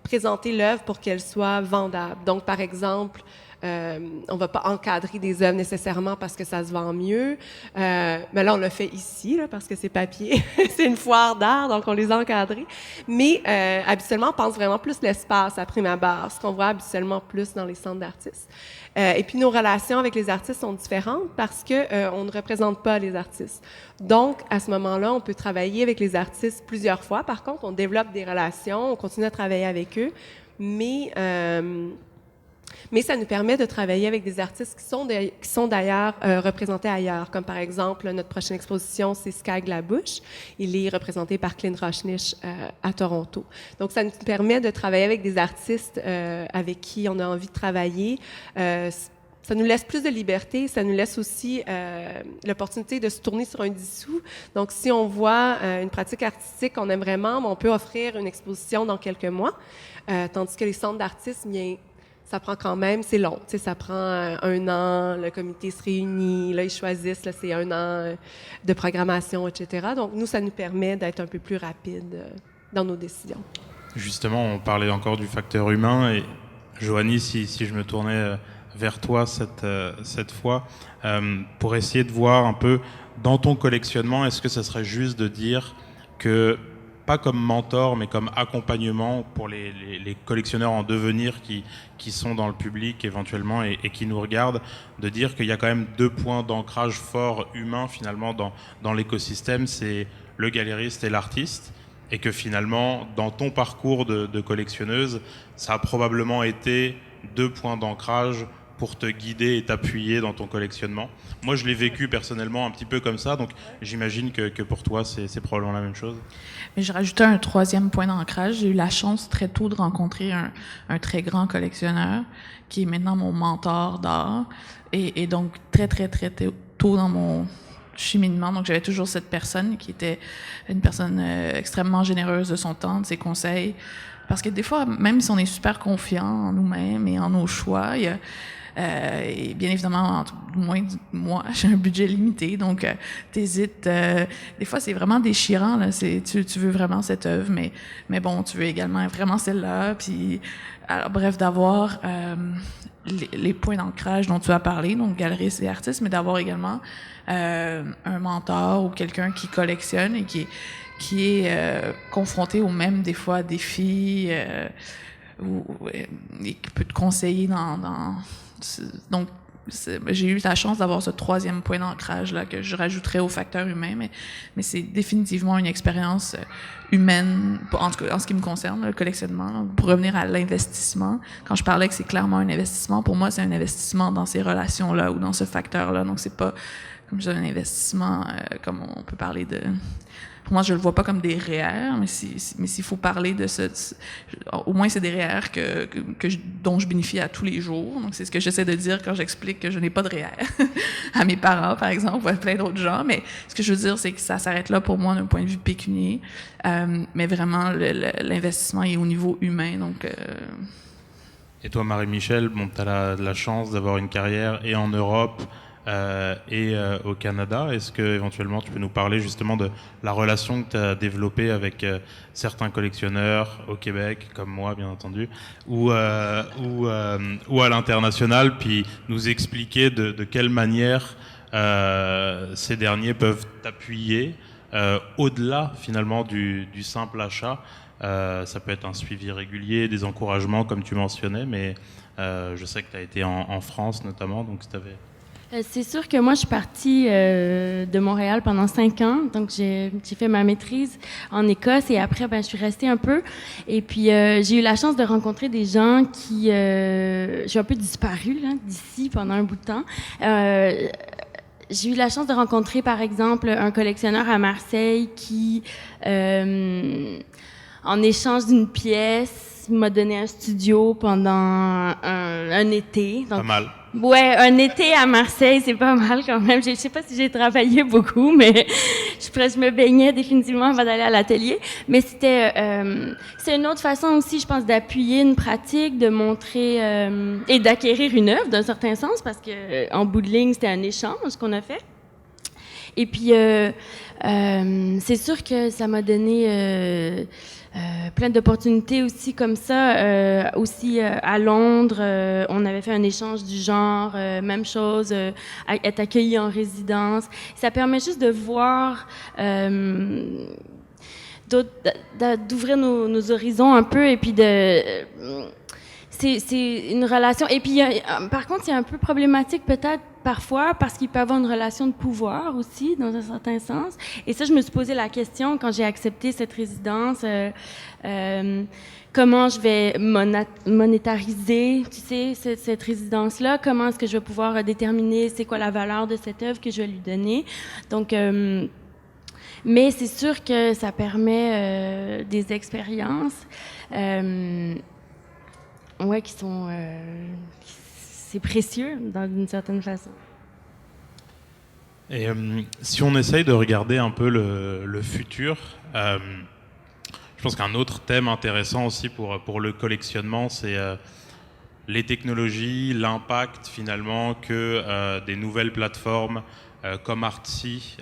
présenter l'œuvre pour qu'elle soit vendable. Donc, par exemple, on va pas encadrer des œuvres nécessairement parce que ça se vend mieux. Mais là, on l'a fait ici, là, parce que c'est papier. C'est une foire d'art, donc on les a encadrés. Mais habituellement, on pense vraiment plus l'espace à prime abord, ce qu'on voit habituellement plus dans les centres d'artistes. Et puis, nos relations avec les artistes sont différentes parce que on ne représente pas les artistes. Donc, à ce moment-là, on peut travailler avec les artistes plusieurs fois. Par contre, on développe des relations, on continue à travailler avec eux, mais ça nous permet de travailler avec des artistes qui sont d'ailleurs représentés ailleurs. Comme par exemple, notre prochaine exposition, c'est Sky Glabush. Il est représenté par Clint Rochnich à Toronto. Donc, ça nous permet de travailler avec des artistes avec qui on a envie de travailler. Ça nous laisse plus de liberté. Ça nous laisse aussi l'opportunité de se tourner sur un dissous. Donc, si on voit une pratique artistique qu'on aime vraiment, on peut offrir une exposition dans quelques mois. Tandis que les centres d'artistes, bien, ça prend quand même, c'est long. Tu sais, ça prend un an, le comité se réunit, là, ils choisissent, là, c'est un an de programmation, etc. Donc, nous, ça nous permet d'être un peu plus rapide dans nos décisions. justement, on parlait encore du facteur humain. Et Joanie, si je me tournais vers toi cette fois, pour essayer de voir un peu dans ton collectionnement, est-ce que ça serait juste de dire que, pas comme mentor, mais comme accompagnement pour les collectionneurs en devenir qui sont dans le public éventuellement et qui nous regardent, de dire qu'il y a quand même 2 points d'ancrage forts humains finalement dans l'écosystème, c'est le galériste et l'artiste, et que finalement, dans ton parcours de collectionneuse, ça a probablement été 2 points d'ancrage pour te guider et t'appuyer dans ton collectionnement. Moi, je l'ai vécu personnellement un petit peu comme ça, donc j'imagine que pour toi, c'est probablement la même chose. Mais je rajoutais un 3e point d'ancrage. J'ai eu la chance très tôt de rencontrer un très grand collectionneur qui est maintenant mon mentor d'art. Et donc, très tôt dans mon cheminement. Donc, j'avais toujours cette personne qui était une personne extrêmement généreuse de son temps, de ses conseils. Parce que des fois, même si on est super confiant en nous-mêmes et en nos choix, il y a et bien évidemment, moi, j'ai un budget limité, donc t'hésites. Des fois, c'est vraiment déchirant. Là, tu veux vraiment cette œuvre, mais bon, tu veux également vraiment celle-là. Puis, alors, bref, d'avoir les points d'ancrage dont tu as parlé, donc galeriste et artiste, mais d'avoir également un mentor ou quelqu'un qui collectionne et qui est confronté aux mêmes, des fois, défis et qui peut te conseiller donc, j'ai eu la chance d'avoir ce 3e point d'ancrage là que je rajouterais au facteur humain, mais c'est définitivement une expérience humaine, en tout cas en ce qui me concerne, le collectionnement. Pour revenir à l'investissement, quand je parlais que c'est clairement un investissement, pour moi, c'est un investissement dans ces relations-là ou dans ce facteur-là. Donc, c'est pas, comme je dis, un investissement comme on peut parler de... Pour moi, je le vois pas comme des REER, mais s'il faut parler de au moins c'est des REER dont je bénéficie à tous les jours. Donc, c'est ce que j'essaie de dire quand j'explique que je n'ai pas de REER à mes parents, par exemple, ou à plein d'autres gens. Mais ce que je veux dire, c'est que ça s'arrête là pour moi d'un point de vue pécunier. Mais vraiment, l'investissement est au niveau humain. Donc, Et toi, Marie-Michel, bon, tu as la chance d'avoir une carrière et en Europe et au Canada. Est-ce que éventuellement tu peux nous parler justement de la relation que tu as développée avec certains collectionneurs au Québec, comme moi bien entendu, ou à l'international, puis nous expliquer de quelle manière ces derniers peuvent t'appuyer au-delà finalement du simple achat. Ça peut être un suivi régulier, des encouragements comme tu mentionnais, mais je sais que tu as été en France notamment, donc si tu avais... C'est sûr que moi, je suis partie de Montréal pendant 5 ans. Donc, j'ai fait ma maîtrise en Écosse et après, je suis restée un peu. Et puis, j'ai eu la chance de rencontrer des gens qui... j'ai un peu disparu là, d'ici pendant un bout de temps. J'ai eu la chance de rencontrer, par exemple, un collectionneur à Marseille qui, en échange d'une pièce, m'a donné un studio pendant un été. Donc, Pas mal. Ouais, un été à Marseille, c'est pas mal quand même. Je sais pas si j'ai travaillé beaucoup, mais je me baignais définitivement avant d'aller à l'atelier. Mais c'est une autre façon aussi, je pense, d'appuyer une pratique, de montrer et d'acquérir une œuvre d'un certain sens, parce que en bout de ligne, c'était un échange qu'on a fait. Et puis, c'est sûr que ça m'a donné plein d'opportunités aussi comme ça. Aussi à Londres, on avait fait un échange du genre, même chose, être accueilli en résidence. Ça permet juste de voir, d'ouvrir nos horizons un peu et puis c'est une relation. Et puis, par contre, c'est un peu problématique peut-être parfois parce qu'il peut y avoir une relation de pouvoir aussi, dans un certain sens. Et ça, je me suis posé la question quand j'ai accepté cette résidence. Comment je vais monétariser, tu sais, cette résidence-là? Comment est-ce que je vais pouvoir déterminer c'est quoi la valeur de cette œuvre que je vais lui donner? Donc, mais c'est sûr que ça permet des expériences. Ouais, qui sont... c'est précieux, d'une certaine façon. Et si on essaye de regarder un peu le futur, je pense qu'un autre thème intéressant aussi pour le collectionnement, c'est les technologies, l'impact finalement que des nouvelles plateformes comme Artsy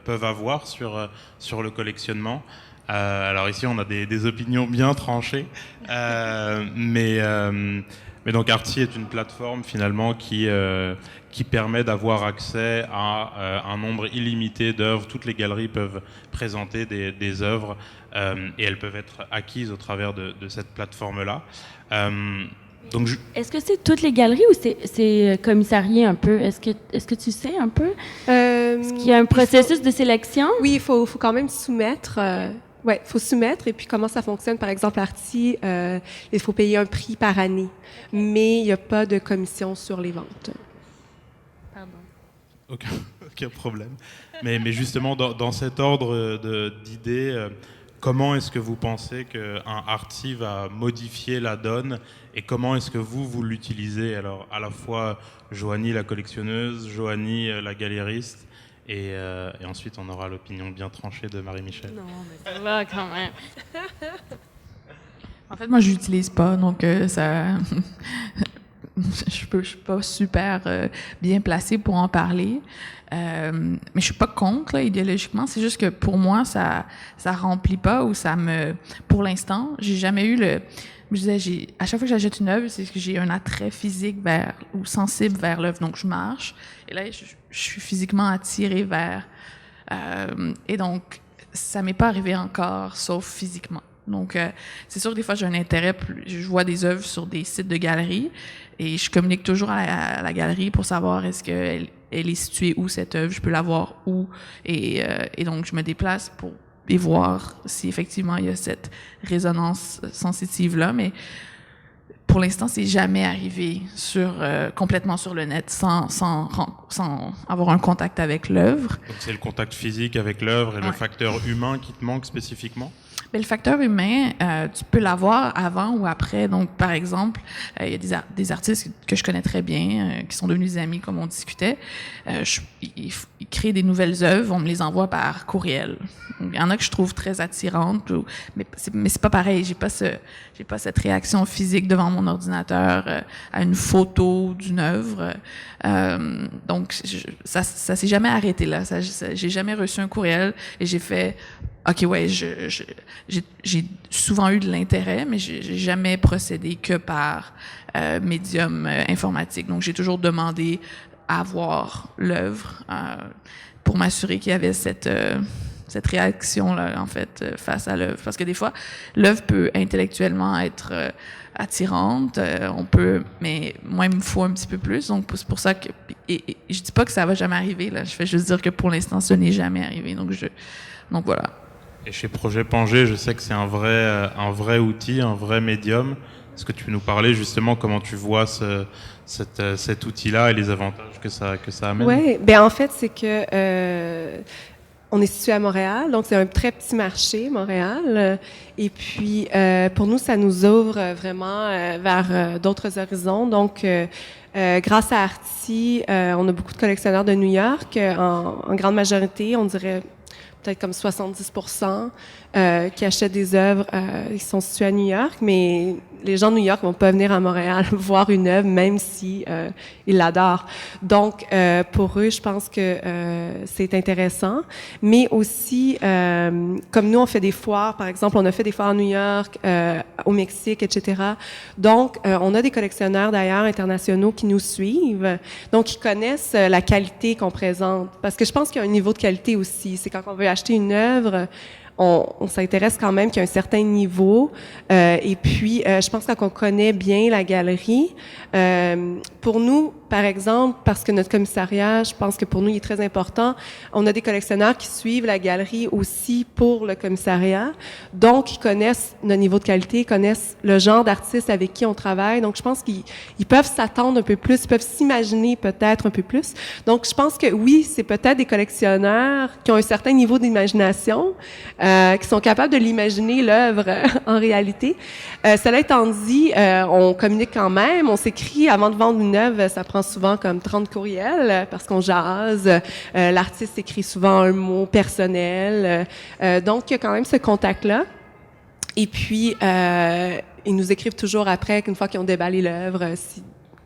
peuvent avoir sur le collectionnement. Alors ici, on a des opinions bien tranchées, mais donc Artsy est une plateforme finalement qui permet d'avoir accès à un nombre illimité d'œuvres. Toutes les galeries peuvent présenter des œuvres et elles peuvent être acquises au travers de cette plateforme-là. Est-ce que c'est toutes les galeries ou c'est commissarié un peu? Est-ce que tu sais un peu? Est-ce qu'il y a un processus de sélection? Oui, il faut quand même soumettre. Oui, il faut soumettre. Et puis, comment ça fonctionne? Par exemple, Artsy, il faut payer un prix par année, mais il n'y a pas de commission sur les ventes. Pardon. Aucun problème. Mais justement, dans cet ordre d'idées, comment est-ce que vous pensez qu'un Artsy va modifier la donne et comment est-ce que vous l'utilisez? Alors, à la fois, Joanie, la collectionneuse, Joanie, la galériste, et ensuite, on aura l'opinion bien tranchée de Marie-Michel. Non, mais ça va quand même. En fait, moi, je l'utilise pas, donc ça... je suis pas super bien placée pour en parler. Mais je suis pas contre, là, idéologiquement. C'est juste que pour moi, ça remplit pas ou ça me... Pour l'instant, j'ai jamais eu le... Je disais, à chaque fois que j'achète une œuvre, c'est que j'ai un attrait physique ou sensible vers l'œuvre. Donc, je marche et là, je suis physiquement attirée vers... et donc, ça m'est pas arrivé encore, sauf physiquement. Donc, c'est sûr que des fois, j'ai un intérêt. Je vois des œuvres sur des sites de galeries et je communique toujours à la galerie pour savoir est-ce qu'elle est située où, cette œuvre, je peux la voir où. Et donc, je me déplace pour et voir si effectivement il y a cette résonance sensitive-là. Mais pour l'instant, c'est jamais arrivé complètement sur le net sans avoir un contact avec l'œuvre. Donc, c'est le contact physique avec l'œuvre et Ouais. le facteur humain qui te manque spécifiquement? Mais le facteur humain, tu peux l'avoir avant ou après. Donc, par exemple, il y a des artistes que je connais très bien, qui sont devenus des amis, comme on discutait. Ils créent des nouvelles œuvres, on me les envoie par courriel. Donc, il y en a que je trouve très attirantes, mais c'est pas pareil. J'ai pas cette réaction physique devant mon ordinateur à une photo d'une œuvre. Donc, ça s'est jamais arrêté là. J'ai jamais reçu un courriel et j'ai fait... OK, ouais, j'ai souvent eu de l'intérêt, mais j'ai jamais procédé que par médium informatique. Donc, j'ai toujours demandé à voir l'œuvre pour m'assurer qu'il y avait cette réaction-là, en fait, face à l'œuvre. Parce que des fois, l'œuvre peut intellectuellement être attirante, mais moi, il me faut un petit peu plus. Donc, c'est pour ça que... Et je dis pas que ça va jamais arriver, là. Je fais juste dire que pour l'instant, ce n'est jamais arrivé. Donc, voilà. Et chez Projet Pangée, je sais que c'est un vrai outil, un vrai médium. Est-ce que tu peux nous parler justement comment tu vois cet outil-là et les avantages que ça amène? Oui, bien en fait, c'est que on est situé à Montréal, donc c'est un très petit marché, Montréal. Et puis, pour nous, ça nous ouvre vraiment vers d'autres horizons. Donc, grâce à Arty, on a beaucoup de collectionneurs de New York, en grande majorité, on dirait peut-être comme 70%, qui achètent des œuvres qui sont situées à New York, mais les gens de New York vont pas venir à Montréal voir une œuvre, même si ils l'adorent. Donc, pour eux, je pense que c'est intéressant. Mais aussi, comme nous, on fait des foires, par exemple, on a fait des foires à New York, au Mexique, etc. Donc, on a des collectionneurs, d'ailleurs, internationaux qui nous suivent, donc qui connaissent la qualité qu'on présente. Parce que je pense qu'il y a un niveau de qualité aussi. C'est quand on veut acheter une œuvre, on s'intéresse quand même qu'il y a un certain niveau. Et puis, je pense qu'on connaît bien la galerie. Pour nous, par exemple, parce que notre commissariat, je pense que pour nous, il est très important, on a des collectionneurs qui suivent la galerie aussi pour le commissariat. Donc, ils connaissent notre niveau de qualité, ils connaissent le genre d'artistes avec qui on travaille. Donc, je pense qu'ils peuvent s'attendre un peu plus, ils peuvent s'imaginer peut-être un peu plus. Donc, je pense que oui, c'est peut-être des collectionneurs qui ont un certain niveau d'imagination, qui sont capables de l'imaginer, l'œuvre, en réalité. Cela étant dit, on communique quand même, on s'écrit avant de vendre une œuvre, ça prend souvent comme 30 courriels parce qu'on jase. L'artiste écrit souvent un mot personnel. Donc, il y a quand même ce contact-là. Et puis, ils nous écrivent toujours après, qu'une fois qu'ils ont déballé l'œuvre,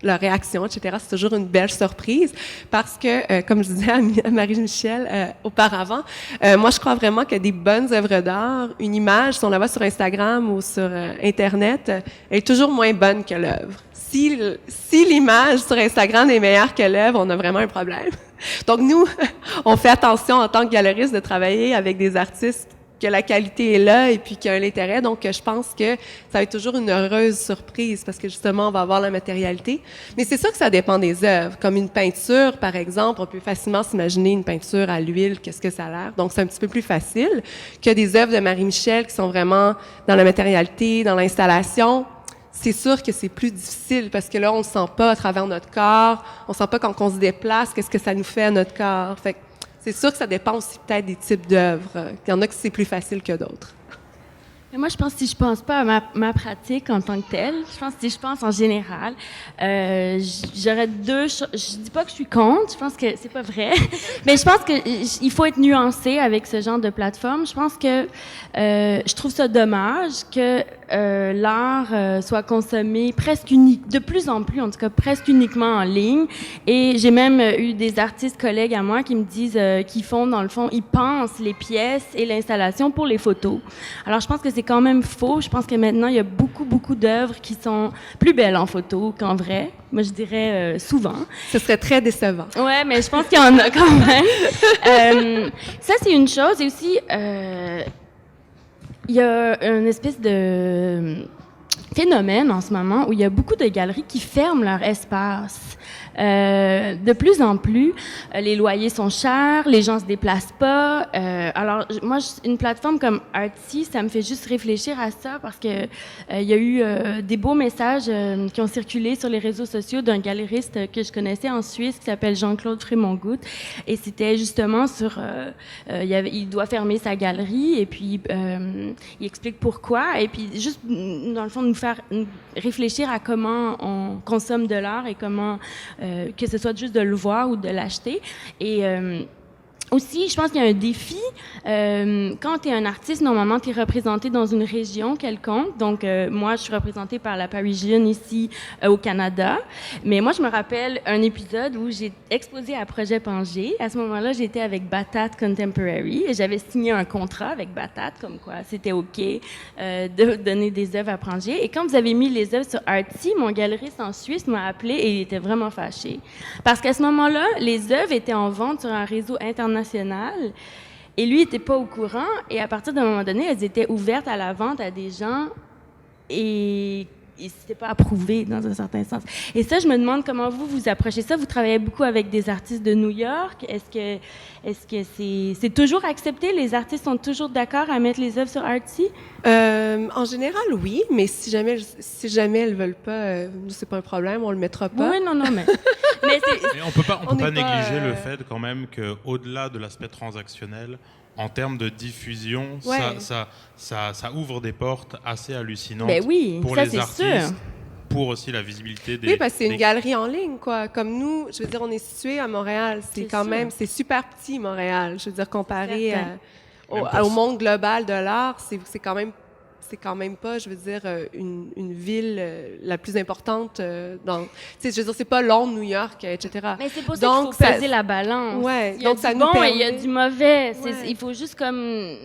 leur réaction, etc. C'est toujours une belle surprise parce que, comme je disais à Marie-Michel auparavant, moi, je crois vraiment que des bonnes œuvres d'art, une image, si on la voit sur Instagram ou sur Internet, elle est toujours moins bonne que l'œuvre. Si l'image sur Instagram est meilleure que l'œuvre, on a vraiment un problème. Donc, nous, on fait attention en tant que galeriste de travailler avec des artistes que la qualité est là et puis qu'il y a l'intérêt. Donc, je pense que ça va être toujours une heureuse surprise parce que, justement, on va avoir la matérialité. Mais c'est sûr que ça dépend des œuvres. Comme une peinture, par exemple, on peut facilement s'imaginer une peinture à l'huile, qu'est-ce que ça a l'air. Donc, c'est un petit peu plus facile que des œuvres de Marie-Michel qui sont vraiment dans la matérialité, dans l'installation. C'est sûr que c'est plus difficile parce que là, on ne sent pas à travers notre corps, on ne sent pas quand on se déplace, qu'est-ce que ça nous fait à notre corps. Fait que c'est sûr que ça dépend aussi peut-être des types d'œuvres. Il y en a que c'est plus facile que d'autres. Mais moi, je pense que si je pense pas à ma pratique en tant que telle, je pense que si je pense en général, j'aurais deux choses. Je dis pas que je suis contre, je pense que c'est pas vrai, mais je pense que il faut être nuancé avec ce genre de plateforme. Je pense que je trouve ça dommage que l'art soit consommé de plus en plus, en tout cas presque uniquement en ligne. Et j'ai même eu des artistes collègues à moi qui me disent qu'ils font, dans le fond, ils pensent les pièces et l'installation pour les photos. Alors, je pense que c'est quand même faux. Je pense que maintenant, il y a beaucoup d'œuvres qui sont plus belles en photo qu'en vrai. Moi, je dirais souvent. Ce serait très décevant. Ouais, mais je pense qu'il y en a quand même. Ça, c'est une chose. Et aussi, il y a une espèce de phénomène en ce moment où il y a beaucoup de galeries qui ferment leur espace. De plus en plus, les loyers sont chers, les gens se déplacent pas. Alors, moi, une plateforme comme Arty, ça me fait juste réfléchir à ça parce que il y a eu des beaux messages qui ont circulé sur les réseaux sociaux d'un galeriste que je connaissais en Suisse qui s'appelle Jean-Claude Frémont-Goutte. Et c'était justement sur... il doit fermer sa galerie et puis il explique pourquoi. Et puis, juste, dans le fond, nous faire réfléchir à comment on consomme de l'art et comment... que ce soit juste de le voir ou de l'acheter. Et aussi, je pense qu'il y a un défi. Quand tu es un artiste, normalement, tu es représenté dans une région quelconque. Donc, moi, je suis représentée par la Parisienne ici au Canada. Mais moi, je me rappelle un épisode où j'ai exposé à Projet Pangé. À ce moment-là, j'étais avec Batat Contemporary et j'avais signé un contrat avec Batat, comme quoi c'était OK de donner des œuvres à Pangé. Et quand vous avez mis les œuvres sur Arty, mon galeriste en Suisse m'a appelé et il était vraiment fâché. Parce qu'à ce moment-là, les œuvres étaient en vente sur un réseau international. Et lui n'était pas au courant. Et à partir d'un moment donné, elles étaient ouvertes à la vente à des gens et c'était pas approuvé dans un certain sens. Et ça, je me demande comment vous approchez ça. Vous travaillez beaucoup avec des artistes de New York. Est-ce que c'est toujours accepté? Les artistes sont toujours d'accord à mettre les œuvres sur Arty? En général, oui, mais si jamais elles veulent pas, c'est pas un problème, on le mettra pas. Oui, non, mais Mais Mais on peut pas On n'est pas, négliger le fait quand même qu'au-delà de l'aspect transactionnel, en termes de diffusion, Ouais. ça ouvre des portes assez hallucinantes ben oui, pour ça les c'est artistes, sûr. pour aussi la visibilité des... Oui, parce que c'est une des- galerie en ligne, quoi. Comme nous, je veux dire, on est situé à Montréal. C'est C'est quand sûr. même, c'est super petit, Montréal. Je veux dire, comparé Certain. au, Même pour- au monde global de l'art, c'est quand même pas, je veux dire, une ville la plus importante dans... Tu sais, je veux dire, c'est pas Londres, New York, etc. Mais c'est pour ça Donc, qu'il faut ça- peser la balance. Ouais, Il y a donc du ça nous bon et il y a permet- du mauvais. Ouais. Il faut juste comme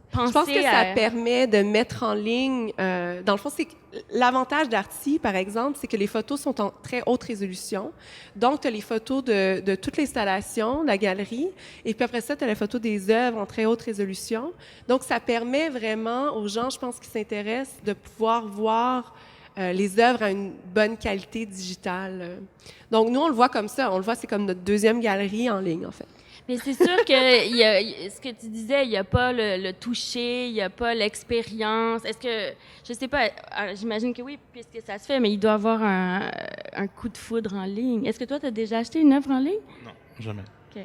penser Je pense que ça à... permet de mettre en ligne. Dans le fond, c'est que l'avantage d'Arty, par exemple, c'est que les photos sont en très haute résolution. Donc, tu as les photos de toute l'installation, de la galerie, et puis après ça, tu as les photos des œuvres en très haute résolution. Donc, ça permet vraiment aux gens, je pense, qui s'intéressent, de pouvoir voir les œuvres à une bonne qualité digitale. Donc, nous, on le voit comme ça. On le voit, c'est comme notre deuxième galerie en ligne, en fait. Mais c'est sûr que ce que tu disais, il n'y a pas le toucher, il n'y a pas l'expérience. Est-ce que, je sais pas, j'imagine que oui, puisque ça se fait, mais il doit y avoir un coup de foudre en ligne. Est-ce que toi, tu as déjà acheté une œuvre en ligne? Non, jamais. OK.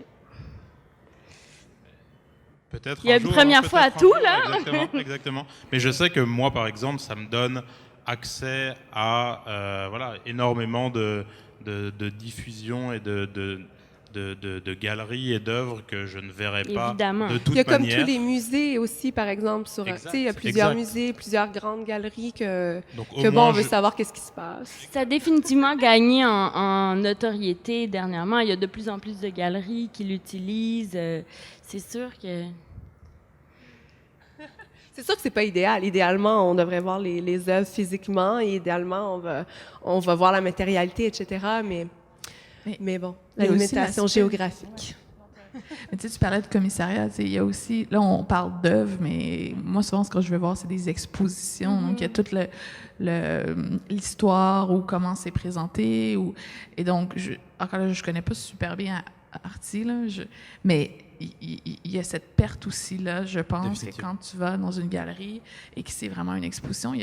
Peut-être Il y a un une jour, première hein, fois à peut-être un tout, jour, là. Exactement, exactement. Mais je sais que moi, par exemple, ça me donne accès à voilà, énormément de diffusion et de galeries et d'œuvres que je ne verrais pas Évidemment. de Il toute y a comme manière. tous les musées aussi, par exemple, sur. Tu Exact, sais, il y a plusieurs exact. musées, plusieurs grandes galeries Donc, que au bon, moins, on veut savoir qu'est-ce qui se passe. Ça a définitivement gagné en notoriété dernièrement. Il y a de plus en plus de galeries qui l'utilisent. C'est sûr que... C'est sûr que c'est pas idéal. Idéalement, on devrait voir les œuvres physiquement et idéalement, on va voir la matérialité, etc. Mais bon, la il y a aussi limitation l'aspect- géographique. Mais tu sais, tu parlais de commissariat, tu sais, il y a aussi, là, on parle d'œuvres, mais moi, souvent, ce que je vais voir, c'est des expositions. Donc, il y a toute l'histoire ou comment c'est présenté. Et donc, encore là, je connais pas super bien Arty, là, mais il y a cette perte aussi, là, je pense, que Définitivement. quand tu vas dans une galerie et que c'est vraiment une exposition, il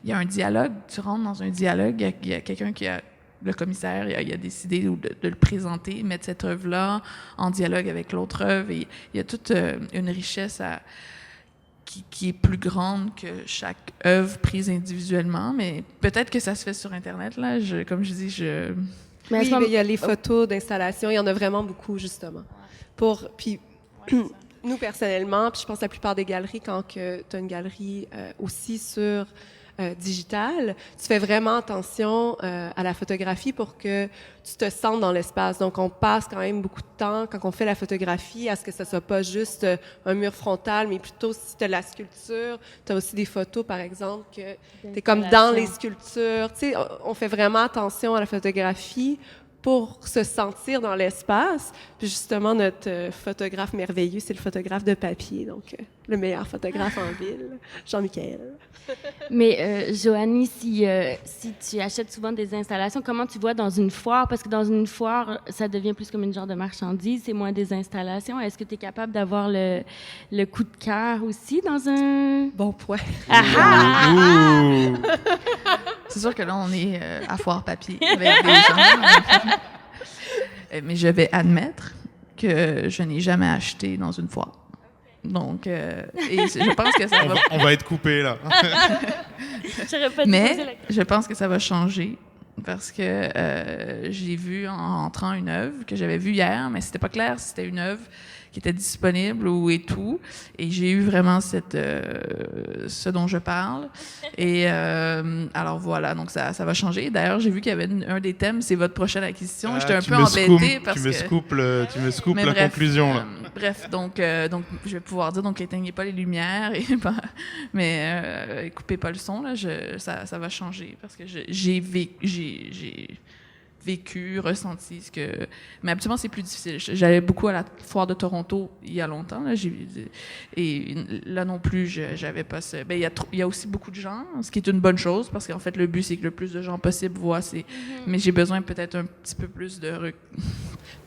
y a un dialogue, tu rentres dans un dialogue, il y a quelqu'un qui a le commissaire il a décidé de le présenter, mettre cette œuvre-là en dialogue avec l'autre œuvre. Et il y a toute une richesse qui est plus grande que chaque œuvre prise individuellement. Mais peut-être que ça se fait sur Internet. Là, comme je dis, Mais à Oui, ce moment- mais il y a les photos d'installation, il y en a vraiment beaucoup, justement. Puis, nous, personnellement, puis je pense que la plupart des galeries, quand tu as une galerie aussi sur digital, tu fais vraiment attention à la photographie pour que tu te sentes dans l'espace. Donc, on passe quand même beaucoup de temps, quand on fait la photographie, à ce que ça soit pas juste un mur frontal, mais plutôt si tu as la sculpture, tu as aussi des photos, par exemple, que tu es comme dans les sculptures. Tu sais, on fait vraiment attention à la photographie pour se sentir dans l'espace. Puis justement, notre photographe merveilleux, c'est le photographe de papier, donc le meilleur photographe en ville, Jean-Michel. Mais Joanie, si tu achètes souvent des installations, comment tu vois dans une foire? Parce que dans une foire, ça devient plus comme une genre de marchandise, c'est moins des installations. Est-ce que tu es capable d'avoir le coup de cœur aussi dans un... Bon point. Ouh. c'est sûr que là, on est à foire papier avec des gens. Mais je vais admettre que je n'ai jamais acheté dans une foire. Donc, je pense que ça va... On va être coupé là. J'aurais pas dû poser la Mais question. je pense que ça va changer parce que j'ai vu en entrant une œuvre que j'avais vue hier, mais c'était pas clair si c'était une œuvre qui était disponible ou et tout. Et j'ai eu vraiment ce dont je parle. Et alors voilà, donc ça va changer. D'ailleurs, j'ai vu qu'il y avait un des thèmes, c'est votre prochaine acquisition. J'étais un peu embêtée parce que... Tu me scoopes Mais la bref, conclusion là. Bref, donc je vais pouvoir dire, donc éteignez pas les lumières, mais coupez pas le son, là, ça va changer parce que j'ai vécu, ressenti ce que... Mais habituellement, c'est plus difficile. J'allais beaucoup à la foire de Toronto il y a longtemps, là, et là non plus, j'avais pas ça. Ben, il y a aussi beaucoup de gens, ce qui est une bonne chose, parce qu'en fait, le but, c'est que le plus de gens possible voient. Mais j'ai besoin peut-être un petit peu plus de...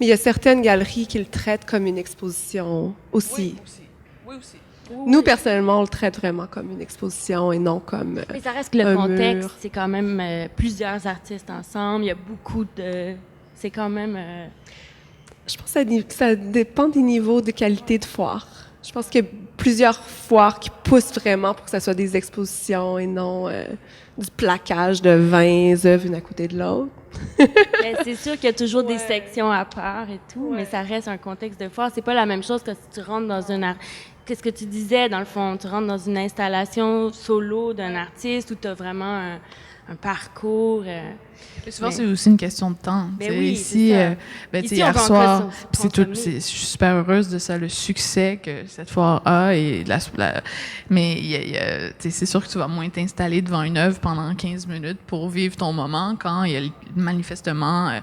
Mais il y a certaines galeries qui le traitent comme une exposition aussi. Oui, aussi. Nous, personnellement, on le traite vraiment comme une exposition et non comme... Mais ça reste que le un contexte, mur. c'est quand même plusieurs artistes ensemble. Il y a beaucoup de C'est quand même... Je pense que ça dépend des niveaux de qualité de foire. Je pense qu'il y a plusieurs foires qui poussent vraiment pour que ça soit des expositions et non du plaquage de 20 œuvres une à côté de l'autre. Ben, c'est sûr qu'il y a toujours des sections à part et tout, mais ça reste un contexte de foire. C'est pas la même chose que si tu rentres dans un... Qu'est-ce que tu disais, dans le fond? Tu rentres dans une installation solo d'un artiste où tu as vraiment un parcours... Et souvent, c'est aussi une question de temps. Ben oui, ici, Ici, hier on va soir, encore puis je suis super heureuse de ça, le succès que cette foire a. Mais c'est sûr que tu vas moins t'installer devant une œuvre pendant 15 minutes pour vivre ton moment quand il y a manifestement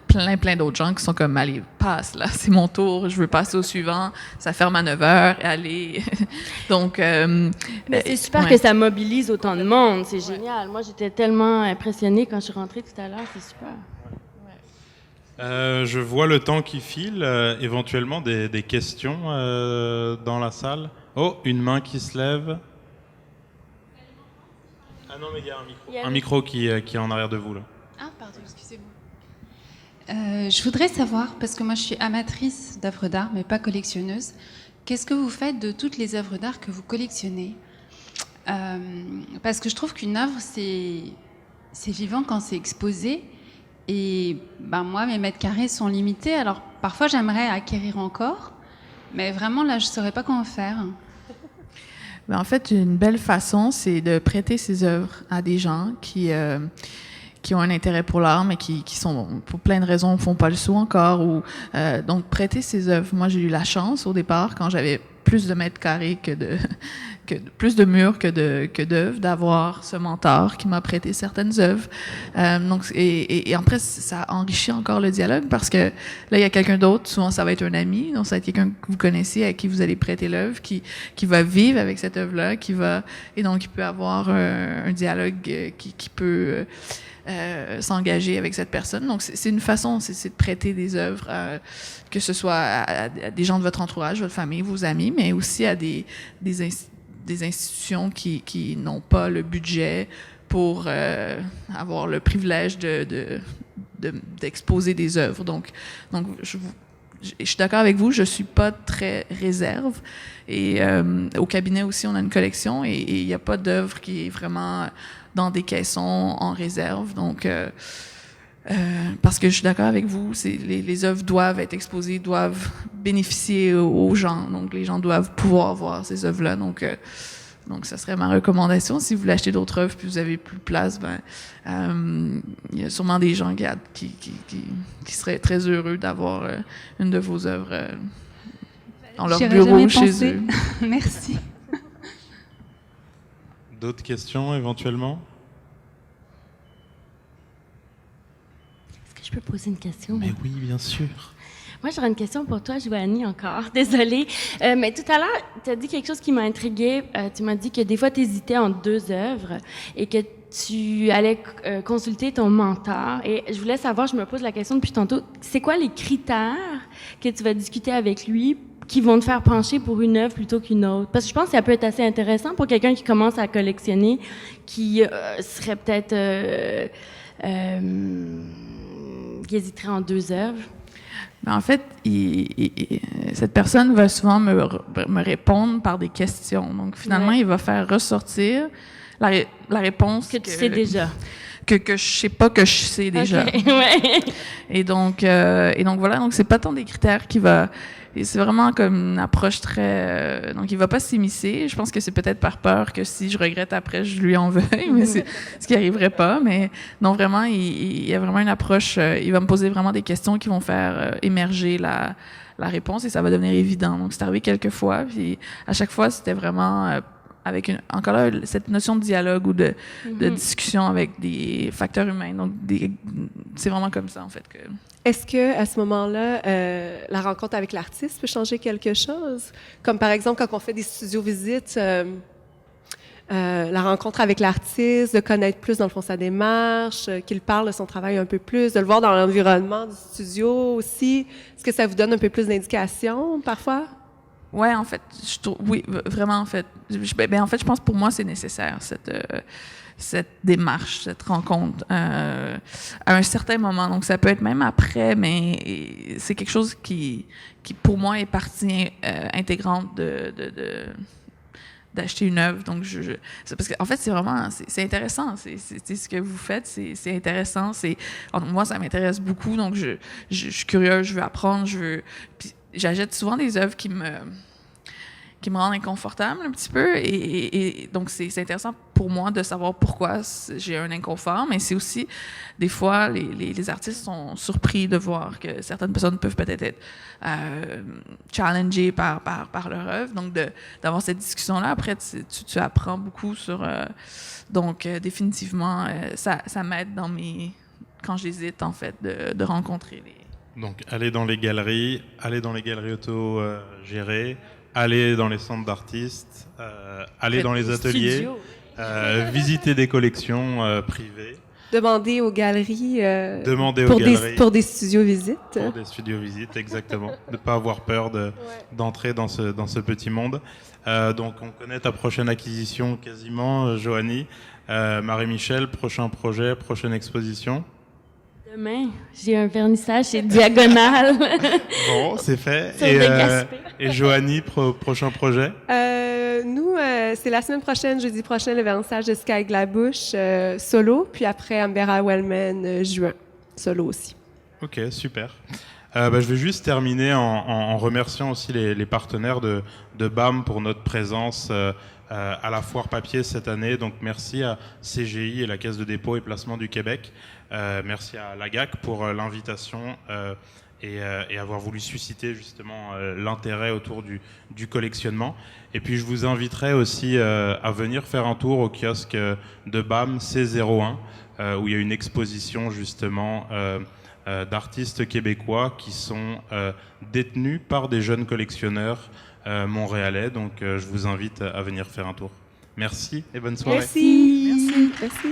plein d'autres gens qui sont comme, allez, passe, là, c'est mon tour, je veux passer au suivant, ça ferme à 9h, allez. Donc... mais c'est super que ça mobilise autant de monde, c'est génial. Moi, j'étais tellement impressionnée quand je suis rentrée tout à l'heure, c'est super. Je vois le temps qui file, éventuellement des questions dans la salle. Oh, une main qui se lève. Ah non, mais il y a un micro. Un micro qui est en arrière de vous, là. Ah, pardon, excusez-moi. Je voudrais savoir, parce que moi je suis amatrice d'œuvres d'art, mais pas collectionneuse, qu'est-ce que vous faites de toutes les œuvres d'art que vous collectionnez? Parce que je trouve qu'une œuvre, c'est vivant quand c'est exposé. Et moi, mes mètres carrés sont limités. Alors parfois, j'aimerais acquérir encore, mais vraiment, là, je ne saurais pas comment faire. En fait, une belle façon, c'est de prêter ses œuvres à des gens qui ont un intérêt pour l'art, mais qui sont, pour plein de raisons, font pas le saut encore. Donc, prêter ses œuvres. Moi, j'ai eu la chance, au départ, quand j'avais plus de mètres carrés plus de murs que d'œuvres, d'avoir ce mentor qui m'a prêté certaines œuvres. Et après, ça enrichit encore le dialogue parce que là, il y a quelqu'un d'autre, souvent ça va être un ami, donc ça va être quelqu'un que vous connaissez, à qui vous allez prêter l'œuvre, qui va vivre avec cette œuvre-là, et donc il peut avoir un dialogue qui peut s'engager avec cette personne. Donc, c'est une façon, c'est de prêter des œuvres, que ce soit à des gens de votre entourage, votre famille, vos amis, mais aussi à des institutions qui n'ont pas le budget pour avoir le privilège d'exposer des œuvres. Donc je suis d'accord avec vous, je suis pas très réserve. Et au cabinet aussi, on a une collection et il n'y a pas d'œuvre qui est vraiment dans des caissons en réserve. Donc, parce que je suis d'accord avec vous, les œuvres doivent être exposées, doivent bénéficier aux gens. Donc, les gens doivent pouvoir voir ces œuvres-là. Donc, ça serait ma recommandation. Si vous voulez acheter d'autres œuvres puis vous avez plus de place, il y a sûrement des gens qui seraient très heureux d'avoir une de vos œuvres dans leur bureau chez eux. Merci. D'autres questions, éventuellement? Est-ce que je peux poser une question? Mais oui, bien sûr. Moi, j'aurais une question pour toi, Joanie, encore. Désolée. Mais tout à l'heure, tu as dit quelque chose qui m'a intriguée. Tu m'as dit que des fois, tu hésitais entre deux œuvres et que tu allais consulter ton mentor. Et je voulais savoir, je me pose la question depuis tantôt, c'est quoi les critères que tu vas discuter avec lui qui vont te faire pencher pour une œuvre plutôt qu'une autre? Parce que je pense que ça peut être assez intéressant pour quelqu'un qui commence à collectionner, qui serait peut-être... qui hésiterait en deux œuvres. En fait, cette personne va souvent me répondre par des questions. Donc, finalement, il va faire ressortir la réponse que tu sais déjà. Que je sais pas que je sais déjà. Okay. Ouais. Et donc voilà. Donc, c'est pas tant des critères qui va... C'est vraiment comme une approche très... donc, il va pas s'immiscer. Je pense que c'est peut-être par peur que si je regrette après, je lui en veuille, mais c'est ce qui arriverait pas. Mais non, vraiment, il y a vraiment une approche... il va me poser vraiment des questions qui vont faire émerger la réponse et ça va devenir évident. Donc, c'est arrivé quelques fois. Puis, à chaque fois, c'était vraiment... avec encore là, cette notion de dialogue ou de discussion avec des facteurs humains. Donc, c'est vraiment comme ça, en fait, que... Est-ce que à ce moment-là, la rencontre avec l'artiste peut changer quelque chose? Comme par exemple, quand on fait des studio-visites, la rencontre avec l'artiste, de connaître plus, dans le fond, sa démarche, qu'il parle de son travail un peu plus, de le voir dans l'environnement du studio aussi. Est-ce que ça vous donne un peu plus d'indications, parfois? Ouais, en fait, oui, vraiment, en fait. En fait, je pense que pour moi, c'est nécessaire, cette démarche, cette rencontre à un certain moment. Donc, ça peut être même après, mais c'est quelque chose qui pour moi, est partie intégrante d'acheter une œuvre. Donc, c'est parce qu'en fait, c'est vraiment, c'est intéressant. C'est ce que vous faites, c'est intéressant. Moi, ça m'intéresse beaucoup. Donc, je suis curieuse, je veux apprendre, puis j'achète souvent des œuvres qui me rendent inconfortable un petit peu. Et donc, c'est intéressant pour moi de savoir pourquoi j'ai un inconfort, mais c'est aussi, des fois, les artistes sont surpris de voir que certaines personnes peuvent peut-être être challengées par leur œuvre. Donc, d'avoir cette discussion-là, après, tu apprends beaucoup sur... donc, définitivement, ça m'aide quand j'hésite, en fait, de rencontrer les... Donc, aller dans les galeries auto-gérées, aller dans les centres d'artistes, aller dans les ateliers, visiter des collections privées. Demander aux galeries, pour des studios-visites. Pour des studios-visites, exactement. Ne pas avoir peur d'entrer dans ce petit monde. Donc, on connaît ta prochaine acquisition quasiment, Joanie. Marie-Michel, prochain projet, prochaine exposition? Demain, j'ai un vernissage chez Diagonale. Bon, c'est fait. Sur Et Joanie, prochain projet? Nous, c'est la semaine prochaine, jeudi prochain, le vernissage de Sky Glabouche solo, puis après Ambera Wellman juin, solo aussi. Ok, super. Je vais juste terminer en remerciant aussi les partenaires de BAM pour notre présence à la Foire Papier cette année. Donc merci à CGI et la Caisse de dépôt et placement du Québec. Merci à l'AGAC pour l'invitation et avoir voulu susciter justement l'intérêt autour du collectionnement. Et puis je vous inviterai aussi à venir faire un tour au kiosque de BAM C01 où il y a une exposition justement d'artistes québécois qui sont détenus par des jeunes collectionneurs montréalais. Donc je vous invite à venir faire un tour. Merci et bonne soirée. Merci. Merci.